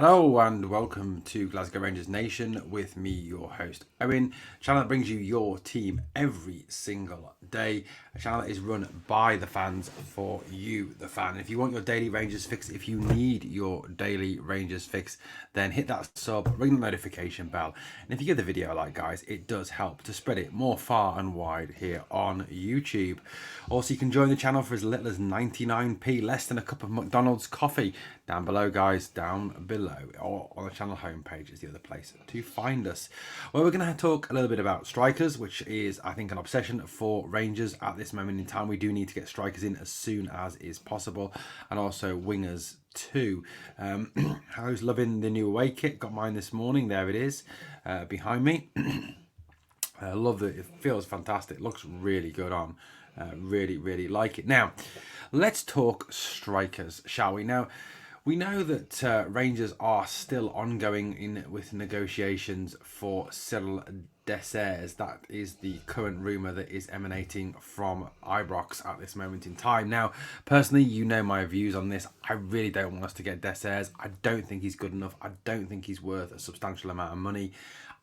Hello and welcome to Glasgow Rangers Nation with me, your host Owen, a channel that brings you your team every single day, a channel that is run by the fans for you, the fan. If you want your daily Rangers fix, if you need your daily Rangers fix, then hit that sub, ring the notification bell, and if you give the video a like, guys, it does help to spread it more far and wide here on YouTube. Also, you can join the channel for as little as 99p, less than a cup of McDonald's coffee. Down below, guys, down below, or on the channel homepage is the other place to find us. Well, we're going to talk a little bit about strikers, which is, I think, an obsession for Rangers at this moment in time. We do need to get strikers in as soon as is possible, and also wingers too. How's loving the new away kit? Got mine this morning. There it is, behind me. I love it. It feels fantastic. Looks really good on. Really like it. Now, let's talk strikers, shall we? Now, we know that Rangers are still ongoing with negotiations for Searle. That is the current rumour that is emanating from Ibrox at this moment in time. Now, personally, you know my views on this. I really don't want us to get Dessers. I don't think he's good enough. I don't think he's worth a substantial amount of money.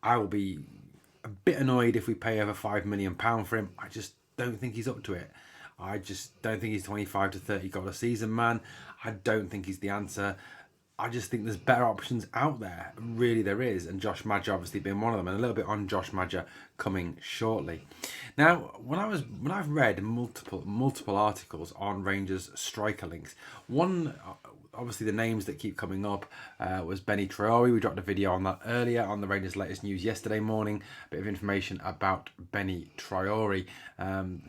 I will be a bit annoyed if we pay over £5 million for him. I just don't think he's up to it. I just don't think he's 25 to 30 goal a season man. I don't think he's the answer. I just think there's better options out there. Really, there is. And Josh Maja obviously being one of them. And a little bit on Josh Maja coming shortly. Now, when I've read multiple articles on Rangers striker links, one, obviously the names that keep coming up was Benny Traore. We dropped a video on that earlier on the Rangers latest news yesterday morning. A bit of information about Benny Traore,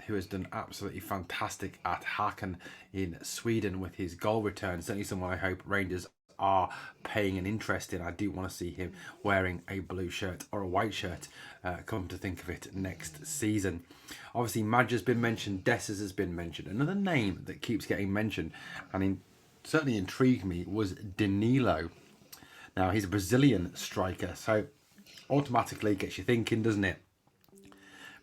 who has done absolutely fantastic at Häcken in Sweden with his goal return. Certainly someone I hope Rangers are paying an interest in. I do want to see him wearing a blue shirt or a white shirt, come to think of it, next season. Obviously, Maja's been mentioned, Dessers has been mentioned. Another name that keeps getting mentioned and certainly intrigued me was Danilo. Now, he's a Brazilian striker, so automatically gets you thinking, doesn't it?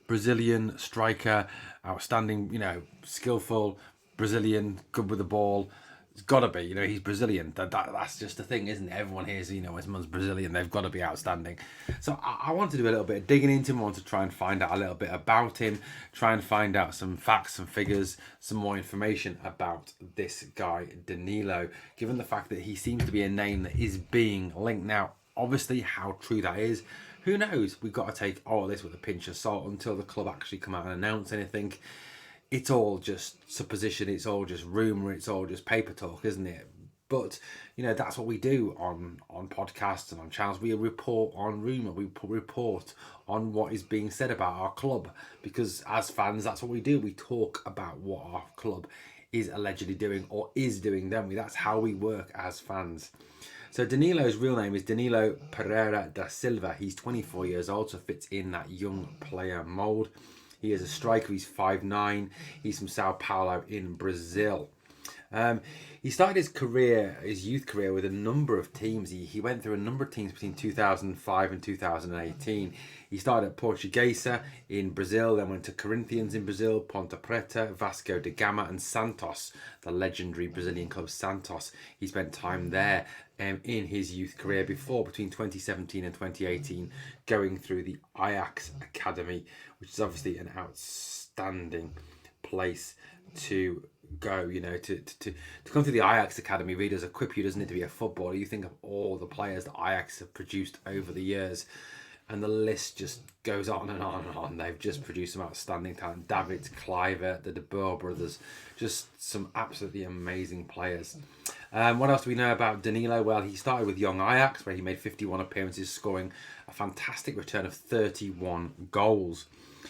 Brazilian striker, outstanding, skillful, Brazilian, good with the ball. It's got to be, he's Brazilian. That's just the thing, isn't it? Everyone here is, his mum's Brazilian. They've got to be outstanding. So I want to do a little bit of digging into him. I want to try and find out a little bit about him. Try and find out some facts, some figures, some more information about this guy, Danilo. Given the fact that he seems to be a name that is being linked. Now, obviously, how true that is, who knows? We've got to take all of this with a pinch of salt until the club actually come out and announce anything. It's all just supposition, it's all just rumour, it's all just paper talk, isn't it? But, that's what we do on podcasts and on channels. We report on rumour, we report on what is being said about our club. Because as fans, that's what we do. We talk about what our club is allegedly doing or is doing, don't we? That's how we work as fans. So Danilo's real name is Danilo Pereira da Silva. He's 24 years old, so fits in that young player mould. He is a striker. He's 5'9". He's from Sao Paulo in Brazil. He started his youth career with a number of teams. He went through a number of teams between 2005 and 2018. He started at Portuguesa in Brazil, then went to Corinthians in Brazil, Ponte Preta, Vasco da Gama and Santos, the legendary Brazilian club Santos. He spent time there in his youth career before, between 2017 and 2018, going through the Ajax Academy, which is obviously an outstanding place to go, to come through the Ajax Academy really does equip you, doesn't it, to be a footballer. You think of all the players that Ajax have produced over the years, and the list just goes on and on and on. They've just produced some outstanding talent. David Kluivert, the De Boer brothers, just some absolutely amazing players. What else do we know about Danilo? Well, he started with young Ajax, where he made 51 appearances, scoring a fantastic return of 31 goals.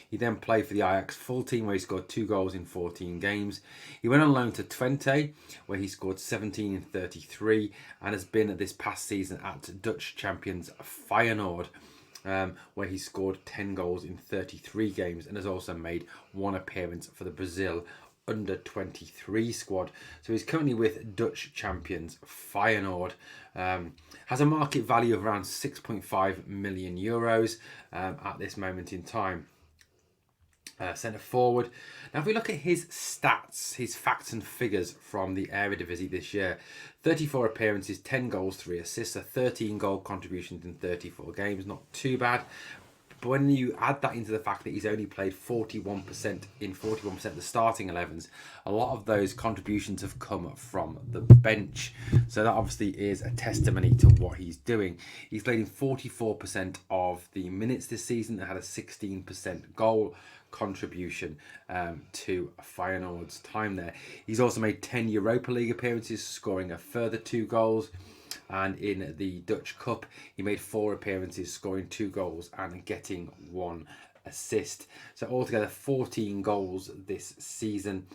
He then played for the Ajax full team, where he scored 2 goals in 14 games. He went on loan to Twente, where he scored 17 in 33, and has been this past season at Dutch champions Feyenoord, where he scored 10 goals in 33 games, and has also made 1 appearance for the Brazil under-23 squad. So he's currently with Dutch champions Feyenoord. Has a market value of around 6.5 million euros at this moment in time. centre forward. Now, if we look at his stats, his facts and figures from the Eredivisie this year, 34 appearances, 10 goals, 3 assists, a 13 goal contributions in 34 games, not too bad. But when you add that into the fact that he's only played 41% in 41% of the starting 11s, a lot of those contributions have come from the bench. So that obviously is a testimony to what he's doing. He's played in 44% of the minutes this season and had a 16% goal contribution to Feyenoord's time there. He's also made 10 Europa League appearances, scoring a further 2 goals. And in the Dutch Cup, he made 4 appearances, scoring 2 goals and getting 1 assist. So altogether 14 goals this season.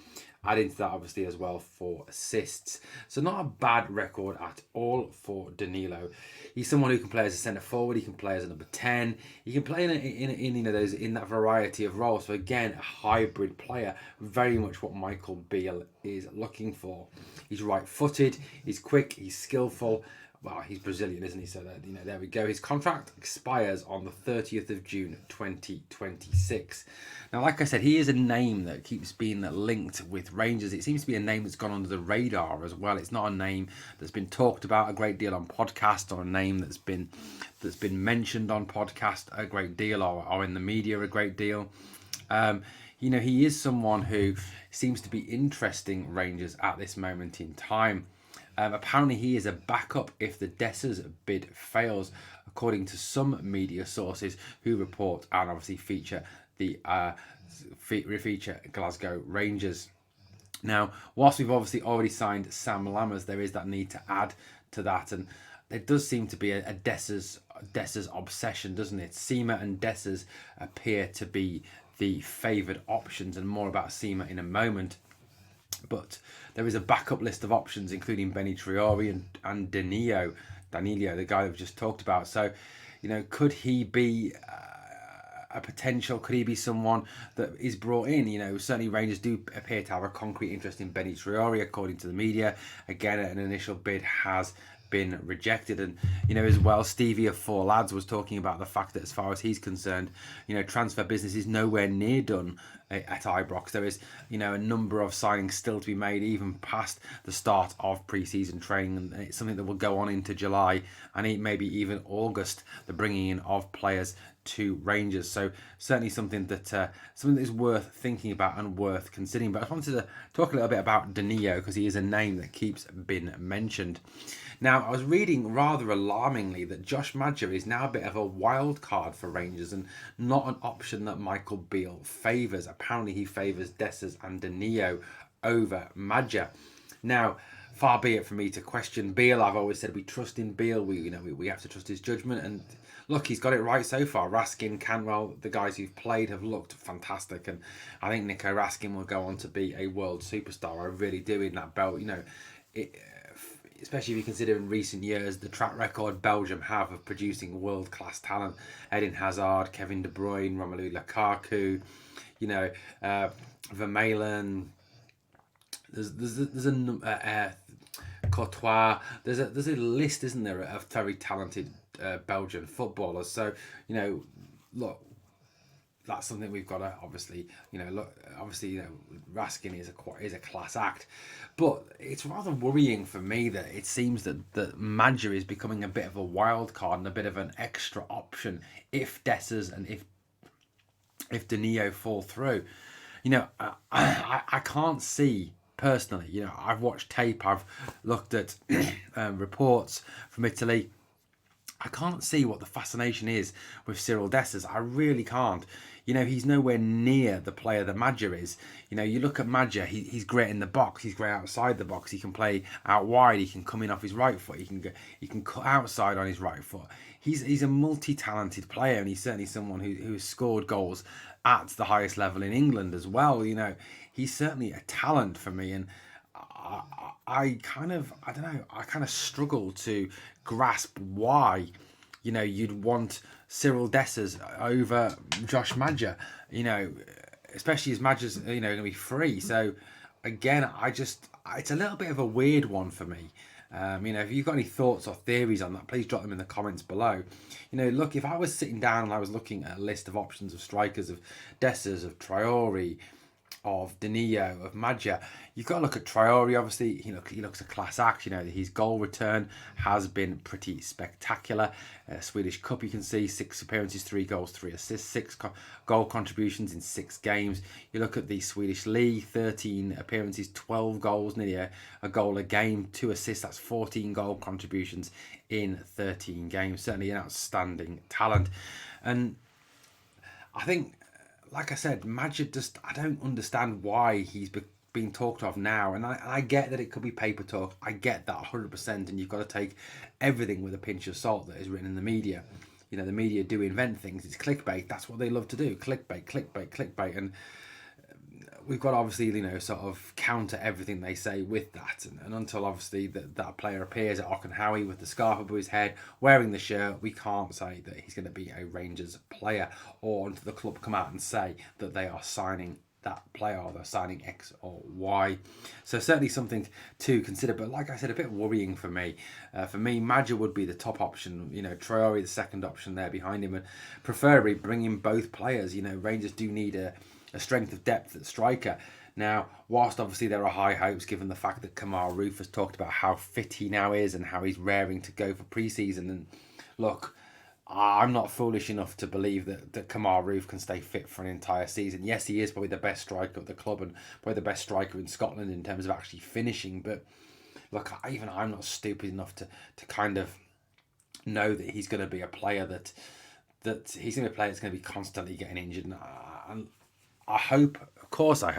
Adding to that, obviously, as well, 4 assists. So not a bad record at all for Danilo. He's someone who can play as a centre forward. He can play as a number 10. He can play in that variety of roles. So again, a hybrid player, very much what Michael Beale is looking for. He's right-footed. He's quick. He's skillful. Well, he's Brazilian, isn't he? So that, there we go. His contract expires on the 30th of June 2026. Now, like I said, he is a name that keeps being linked with Rangers. It seems to be a name that's gone under the radar as well. It's not a name that's been talked about a great deal on podcast, or a name that's been mentioned on podcast a great deal, or in the media a great deal. He is someone who seems to be interesting Rangers at this moment in time. Apparently he is a backup if the Dessers bid fails, according to some media sources who report and obviously feature Glasgow Rangers. Now, whilst we've obviously already signed Sam Lammers, there is that need to add to that, and there does seem to be a Dessers obsession, doesn't it? Seema and Dessers appear to be the favoured options, and more about Seema in a moment. But there is a backup list of options, including Benny Traore and Danilo, the guy we've just talked about. So, could he be a potential? Could he be someone that is brought in? Certainly Rangers do appear to have a concrete interest in Benny Traore, according to the media. Again, an initial bid has been rejected, and as well, Stevie of Four Lads was talking about the fact that as far as he's concerned, transfer business is nowhere near done at Ibrox. There is a number of signings still to be made, even past the start of pre-season training, and it's something that will go on into July and maybe even August, the bringing in of players to Rangers. So certainly something that is worth thinking about and worth considering. But I just wanted to talk a little bit about Danilo, because he is a name that keeps being mentioned. Now, I was reading rather alarmingly that Josh Maja is now a bit of a wild card for Rangers and not an option that Michael Beale favours. Apparently he favours Dessers and Danilo over Maja. Now, far be it from me to question Beale. I've always said we trust in Beale. We have to trust his judgment, and look, he's got it right so far. Raskin, Canwell, the guys who've played have looked fantastic, and I think Nico Raskin will go on to be a world superstar. I really do, in that belt. Especially if you consider in recent years the track record Belgium have of producing world-class talent. Eden Hazard, Kevin De Bruyne, Romelu Lukaku, Vermaelen. There's a Courtois. There's a list, isn't there, of very talented Belgian footballers. So look, that's something we've got to obviously Raskin is a class act, but it's rather worrying for me that it seems that Maja is becoming a bit of a wild card and a bit of an extra option if Dessers and if Danilo fall through. I can't see personally. I've watched tape, I've looked at reports from Italy. I can't see what the fascination is with Searle Dessers. I really can't. He's nowhere near the player that Maja is. You look at Maja, he's great in the box. He's great outside the box. He can play out wide. He can come in off his right foot. He can cut outside on his right foot. He's a multi-talented player, and he's certainly someone who has scored goals at the highest level in England as well. He's certainly a talent for me, and I kind of struggle to grasp why you'd want Searle Dessers over Josh Maja, especially as Maja's going to be free. So again, it's a little bit of a weird one for me. If you've got any thoughts or theories on that, please drop them in the comments below. Look, if I was sitting down and I was looking at a list of options of strikers, of Dessers, of Traore, of Danilo, of Maja, you've got to look at Traore. Obviously, he looks a class act. His goal return has been pretty spectacular. Swedish Cup, you can see 6 appearances, 3 goals, 3 assists, 6 goal contributions in 6 games. You look at the Swedish League, 13 appearances, 12 goals, nearly a goal a game, 2 assists. That's 14 goal contributions in 13 games. Certainly an outstanding talent. And I think, like I said, Maja I don't understand why he's being talked of now. And I get that it could be paper talk. I get that 100%. And you've got to take everything with a pinch of salt that is written in the media. The media do invent things. It's clickbait. That's what they love to do. Clickbait, clickbait, clickbait. And we've got to obviously, sort of counter everything they say with that. And until obviously that player appears at Ockenhowie with the scarf above his head, wearing the shirt, we can't say that he's going to be a Rangers player, or until the club come out and say that they are signing that player, or they're signing X or Y. So certainly something to consider. But like I said, a bit worrying for me. For me, Maja would be the top option. Traore the second option there behind him, and preferably bringing both players. Rangers do need a strength of depth at striker. Now, whilst obviously there are high hopes given the fact that Kemar Roof has talked about how fit he now is and how he's raring to go for pre-season. And look, I'm not foolish enough to believe that Kemar Roof can stay fit for an entire season. Yes, he is probably the best striker of the club and probably the best striker in Scotland in terms of actually finishing. But look, I'm not stupid enough to kind of know that he's going to be a player that he's going to be a player that's going to be constantly getting injured. And I hope, of course, that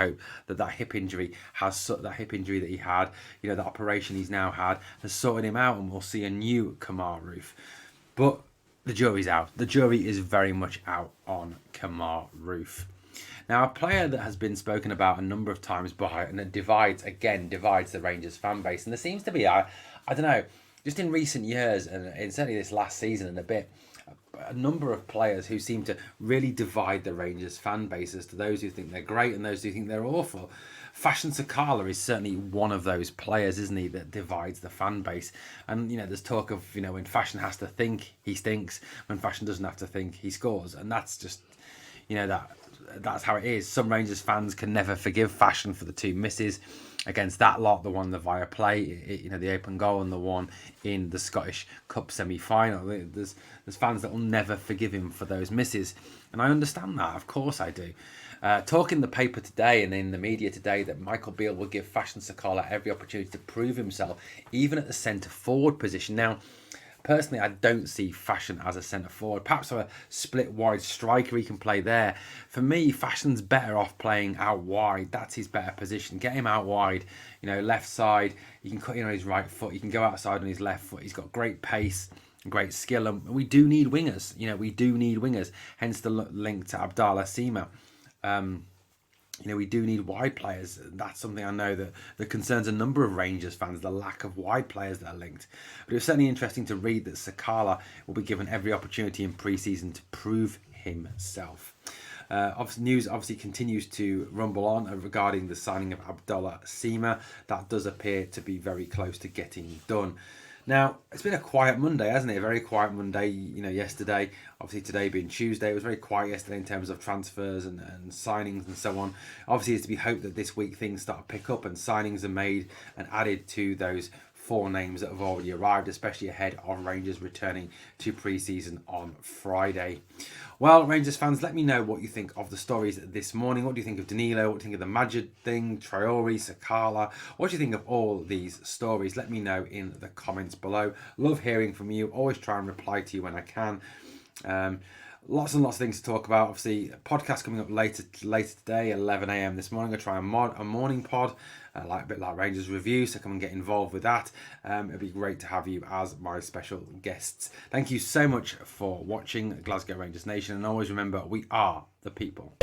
hip injury that he had, that operation he's now had, has sorted him out, and we'll see a new Kemar Roof. But the jury's out. The jury is very much out on Kemar Roof. Now, a player that has been spoken about a number of times by, and that divides the Rangers fan base, and there seems to be, I don't know, just in recent years, and certainly this last season and a bit, a number of players who seem to really divide the Rangers fan base as to those who think they're great and those who think they're awful. Fashion Sakala is certainly one of those players, isn't he, that divides the fan base. And, there's talk of, when Fashion has to think, he stinks. When Fashion doesn't have to think, he scores. And that's just, that's how it is. Some Rangers fans can never forgive Fashion for the 2 misses against that lot, the one the via play, the open goal, and the one in the Scottish Cup semi-final. There's fans that will never forgive him for those misses, and I understand that. Of course I do. Talk in the paper today and in the media today that Michael Beale will give Fashion Sakala every opportunity to prove himself, even at the centre forward position. Now, personally, I don't see Fashion as a centre forward. Perhaps a split wide striker he can play there. For me, Fashion's better off playing out wide. That's his better position. Get him out wide, left side. He can cut in on his right foot. He can go outside on his left foot. He's got great pace, great skill. And we do need wingers. We do need wingers. Hence the link to Abdallah Sima. We do need wide players. That's something I know that concerns a number of Rangers fans, the lack of wide players that are linked. But it was certainly interesting to read that Sakala will be given every opportunity in pre-season to prove himself. News obviously continues to rumble on regarding the signing of Abdallah Sima. That does appear to be very close to getting done. Now, it's been a quiet Monday, hasn't it? A very quiet Monday, yesterday. Obviously, today being Tuesday, it was very quiet yesterday in terms of transfers and signings and so on. Obviously, it's to be hoped that this week things start to pick up and signings are made and added to those 4 names that have already arrived, especially ahead of Rangers returning to pre-season on Friday. Well, Rangers fans, let me know what you think of the stories this morning. What do you think of Danilo? What do you think of the Maja thing, Traore, Sakala? What do you think of all these stories? Let me know in the comments below. Love hearing from you. Always try and reply to you when I can. Lots and lots of things to talk about. Obviously, a podcast coming up later today, 11 a.m. this morning. I'll try a morning pod, a bit like Rangers Review, so come and get involved with that. It'd be great to have you as my special guests. Thank you so much for watching Glasgow Rangers Nation, and always remember, we are the people.